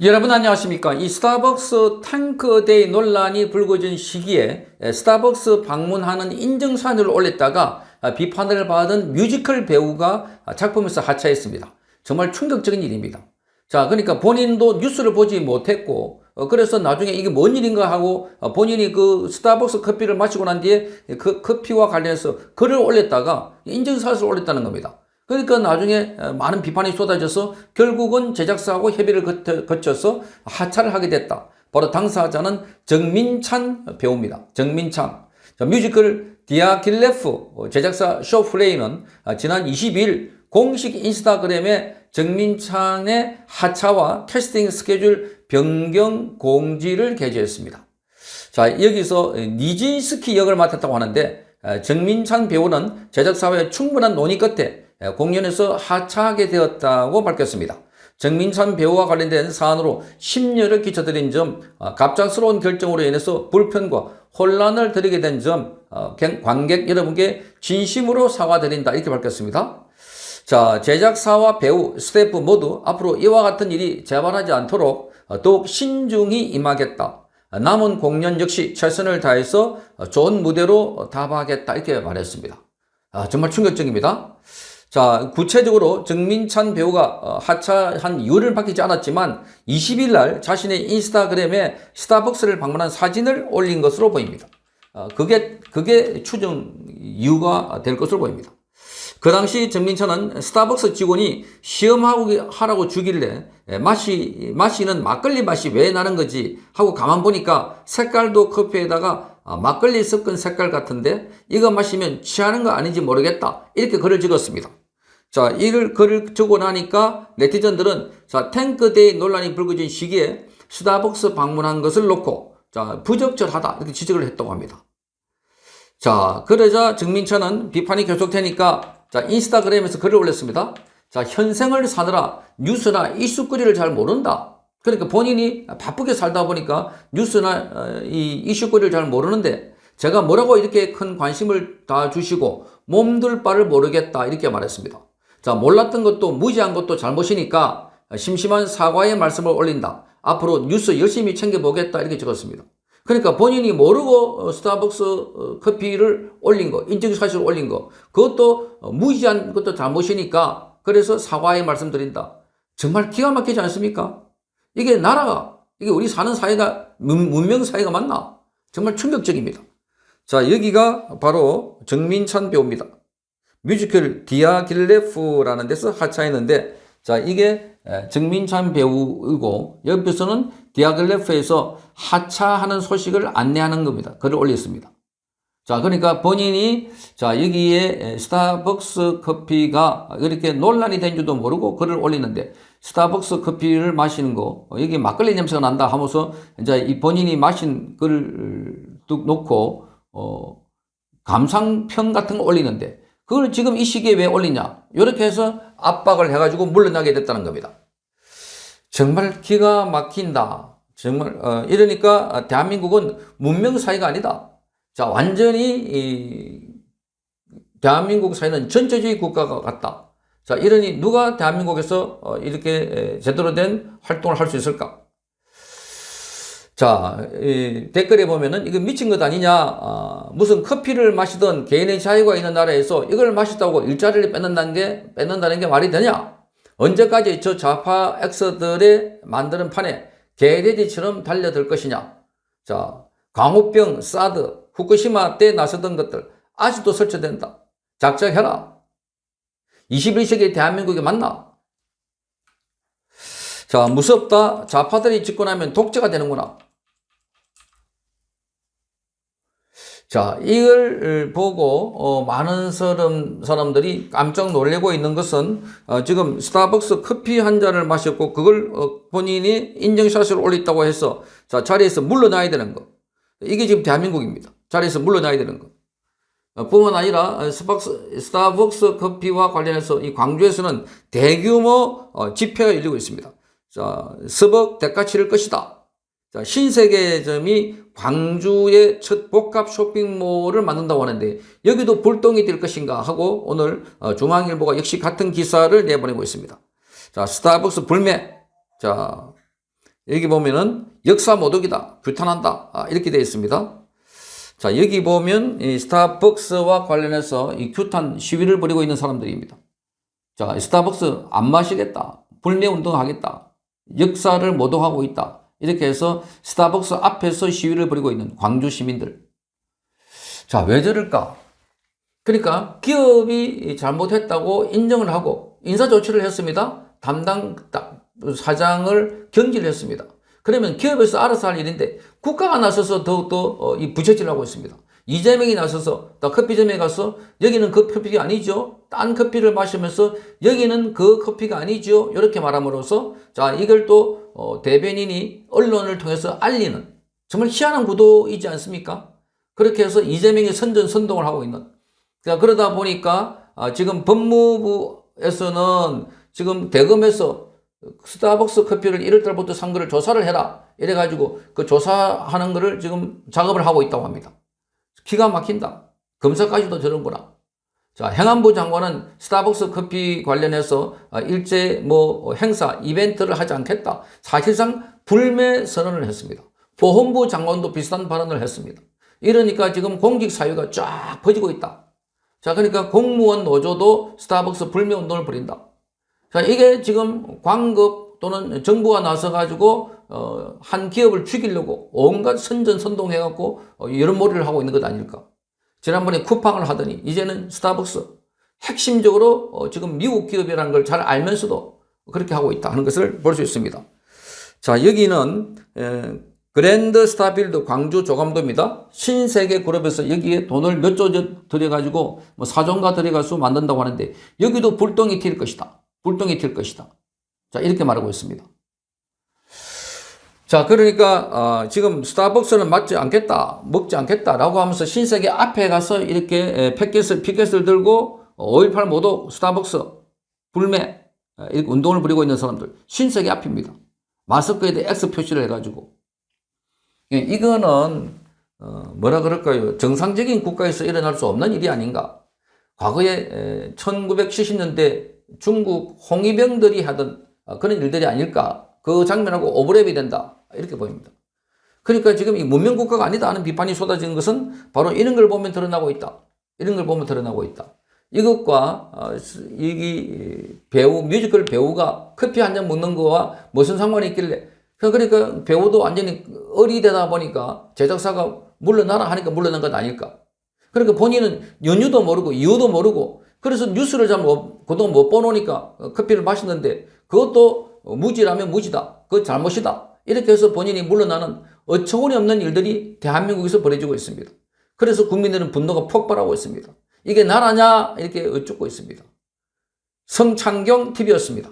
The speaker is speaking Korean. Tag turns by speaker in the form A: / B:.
A: 여러분 안녕하십니까? 이 스타벅스 탱크데이 논란이 불거진 시기에 스타벅스 방문하는 인증사진을 올렸다가 비판을 받은 뮤지컬 배우가 작품에서 하차했습니다. 정말 충격적인 일입니다. 자, 그러니까 본인도 뉴스를 보지 못했고 그래서 나중에 이게 뭔 일인가 하고 본인이 그 스타벅스 커피를 마시고 난 뒤에 그 커피와 관련해서 글을 올렸다가 인증사진을 올렸다는 겁니다. 그러니까 나중에 많은 비판이 쏟아져서 결국은 제작사하고 협의를 거쳐서 하차를 하게 됐다. 바로 당사자는 정민찬 배우입니다. 정민찬. 자, 뮤지컬 디아길레프 제작사 쇼플레이는 지난 22일 공식 인스타그램에 정민찬의 하차와 캐스팅 스케줄 변경 공지를 게재했습니다. 자, 여기서 니진스키 역을 맡았다고 하는데 정민찬 배우는 제작사와의 충분한 논의 끝에 공연에서 하차하게 되었다고 밝혔습니다. 정민찬 배우와 관련된 사안으로 심려를 끼쳐드린 점, 갑작스러운 결정으로 인해서 불편과 혼란을 드리게 된 점, 관객 여러분께 진심으로 사과드린다 이렇게 밝혔습니다. 자, 제작사와 배우, 스태프 모두 앞으로 이와 같은 일이 재발하지 않도록 더욱 신중히 임하겠다. 남은 공연 역시 최선을 다해서 좋은 무대로 답하겠다 이렇게 말했습니다. 정말 충격적입니다. 자, 구체적으로 정민찬 배우가 하차한 이유를 밝히지 않았지만 20일 날 자신의 인스타그램에 스타벅스를 방문한 사진을 올린 것으로 보입니다. 그게 추정 이유가 될 것으로 보입니다. 그 당시 정민찬은 스타벅스 직원이 시험하라고 주길래 마시는 막걸리 맛이 왜 나는 거지 하고 가만 보니까 색깔도 커피에다가 막걸리 섞은 색깔 같은데 이거 마시면 취하는 거 아닌지 모르겠다 이렇게 글을 찍었습니다. 자, 이를 글을 적고 나니까 네티즌들은 자, 탱크데이 논란이 불거진 시기에 스타벅스 방문한 것을 놓고 자, 부적절하다 이렇게 지적을 했다고 합니다. 자, 그러자 정민찬은 비판이 계속되니까 자, 인스타그램에서 글을 올렸습니다. 자, 현생을 사느라 뉴스나 이슈거리를 잘 모른다. 그러니까 본인이 바쁘게 살다 보니까 뉴스나 이 이슈거리를 잘 모르는데 제가 뭐라고 이렇게 큰 관심을 다 주시고 몸둘 바를 모르겠다 이렇게 말했습니다. 자, 몰랐던 것도 무지한 것도 잘못이니까 심심한 사과의 말씀을 올린다. 앞으로 뉴스 열심히 챙겨보겠다 이렇게 적었습니다. 그러니까 본인이 모르고 스타벅스 커피를 올린 거, 인증사실을 올린 거, 그것도 무지한 것도 잘못이니까 그래서 사과의 말씀드린다. 정말 기가 막히지 않습니까? 이게 나라가, 이게 우리 사는 사회가, 문명 사회가 맞나? 정말 충격적입니다. 자, 여기가 바로 정민찬 배우입니다. 뮤지컬 디아길레프라는 데서 하차했는데, 자, 이게 정민찬 배우이고, 옆에서는 디아길레프에서 하차하는 소식을 안내하는 겁니다. 글을 올렸습니다. 자, 그러니까 본인이, 자, 여기에 스타벅스 커피가 이렇게 논란이 된 줄도 모르고 글을 올리는데, 스타벅스 커피를 마시는 거, 여기 막걸리 냄새가 난다 하면서, 이제 이 본인이 마신 글을 뚝 놓고, 감상평 같은 거 올리는데, 그걸 지금 이 시기에 왜 올리냐? 이렇게 해서 압박을 해가지고 물러나게 됐다는 겁니다. 정말 기가 막힌다. 정말, 이러니까 대한민국은 문명사회가 아니다. 자, 완전히, 대한민국 사회는 전체주의 국가가 같다. 자, 이러니 누가 대한민국에서 이렇게 제대로 된 활동을 할 수 있을까? 자, 댓글에 보면은 이거 미친 것 아니냐, 무슨 커피를 마시던 개인의 자유가 있는 나라에서 이걸 마셨다고 일자리를 뺏는다는 게 말이 되냐? 언제까지 저 좌파 엑서들의 만드는 판에 개돼지처럼 달려들 것이냐? 자, 광우병, 사드, 후쿠시마 때 나서던 것들 아직도 설치된다. 작작해라. 21세기 대한민국이 맞나? 자, 무섭다. 좌파들이 집권하면 독재가 되는구나. 자, 이걸 보고 많은 사람들이 깜짝 놀라고 있는 것은 지금 스타벅스 커피 한 잔을 마셨고 그걸 본인이 인증샷을 올렸다고 해서 자, 자리에서 물러나야 되는 거. 이게 지금 대한민국입니다. 자리에서 물러나야 되는 거. 뿐만 아니라 스타벅스 커피와 관련해서 이 광주에서는 대규모 집회가 열리고 있습니다. 자, 스벅 대가 치를 것이다. 자, 신세계점이 광주의 첫 복합 쇼핑몰을 만든다고 하는데 여기도 불똥이 될 것인가 하고 오늘 중앙일보가 역시 같은 기사를 내보내고 있습니다. 자, 스타벅스 불매. 자, 여기 보면은 역사 모독이다, 규탄한다, 이렇게 되어 있습니다. 자, 여기 보면 이 스타벅스와 관련해서 이 규탄 시위를 벌이고 있는 사람들입니다. 자, 스타벅스 안 마시겠다, 불매 운동하겠다, 역사를 모독하고 있다, 이렇게 해서 스타벅스 앞에서 시위를 벌이고 있는 광주 시민들. 자, 왜 저럴까? 그러니까 기업이 잘못했다고 인정을 하고 인사조치를 했습니다. 담당 사장을 경질을 했습니다. 그러면 기업에서 알아서 할 일인데 국가가 나서서 더욱더 이 부채질을 하고 있습니다. 이재명이 나서서 커피점에 가서 여기는 그 커피가 아니죠, 딴 커피를 마시면서 여기는 그 커피가 아니죠, 이렇게 말함으로써 자, 이걸 또 대변인이 언론을 통해서 알리는 정말 희한한 구도이지 않습니까? 그렇게 해서 이재명이 선전선동을 하고 있는, 그러다 보니까 지금 법무부에서는 지금 대검에서 스타벅스 커피를 1월 달부터 산 거를 조사를 해라, 이래가지고 그 조사하는 거를 지금 작업을 하고 있다고 합니다. 기가 막힌다. 검사까지도 저런구나. 자, 행안부 장관은 스타벅스 커피 관련해서 일제 행사, 이벤트를 하지 않겠다, 사실상 불매 선언을 했습니다. 보훈부 장관도 비슷한 발언을 했습니다. 이러니까 지금 공직 사유가 쫙 퍼지고 있다. 자, 그러니까 공무원 노조도 스타벅스 불매 운동을 벌인다. 자, 이게 지금 광급 또는 정부가 나서가지고 한 기업을 죽이려고 온갖 선전선동해갖고 여론몰이를 하고 있는 것 아닐까. 지난번에 쿠팡을 하더니 이제는 스타벅스, 핵심적으로 지금 미국 기업이라는 걸 잘 알면서도 그렇게 하고 있다 하는 것을 볼 수 있습니다. 자, 여기는 그랜드 스타필드 광주 조감도입니다. 신세계 그룹에서 여기에 돈을 몇 조 들여가지고 4조인가 들여가서 만든다고 하는데 여기도 불똥이 튈 것이다, 불똥이 튈 것이다. 자, 이렇게 말하고 있습니다. 자, 그러니까 지금 스타벅스는 맞지 않겠다, 먹지 않겠다라고 하면서 신세계 앞에 가서 이렇게 피켓을 들고 5.18 모두 스타벅스 불매 이렇게 운동을 벌이고 있는 사람들, 신세계 앞입니다. 마스크에도 X 표시를 해가지고. 이거는 뭐라 그럴까요? 정상적인 국가에서 일어날 수 없는 일이 아닌가. 과거에 1970년대 중국 홍위병들이 하던 그런 일들이 아닐까. 그 장면하고 오버랩이 된다, 이렇게 보입니다. 그러니까 지금 이 문명국가가 아니다 하는 비판이 쏟아진 것은 바로 이런 걸 보면 드러나고 있다. 이런 걸 보면 드러나고 있다. 이것과 이 배우, 뮤지컬 배우가 커피 한 잔 먹는 거와 무슨 상관이 있길래, 그러니까 배우도 완전히 어리되다 보니까 제작사가 물러나라 하니까 물러난 것 아닐까. 그러니까 본인은 연유도 모르고 이유도 모르고, 그래서 뉴스를 그동안 못 보노니까 커피를 마셨는데 그것도 무지라면 무지다, 그건 잘못이다, 이렇게 해서 본인이 물러나는 어처구니 없는 일들이 대한민국에서 벌어지고 있습니다. 그래서 국민들은 분노가 폭발하고 있습니다. 이게 나라냐 이렇게 여쭙고 있습니다. 성창경 TV였습니다.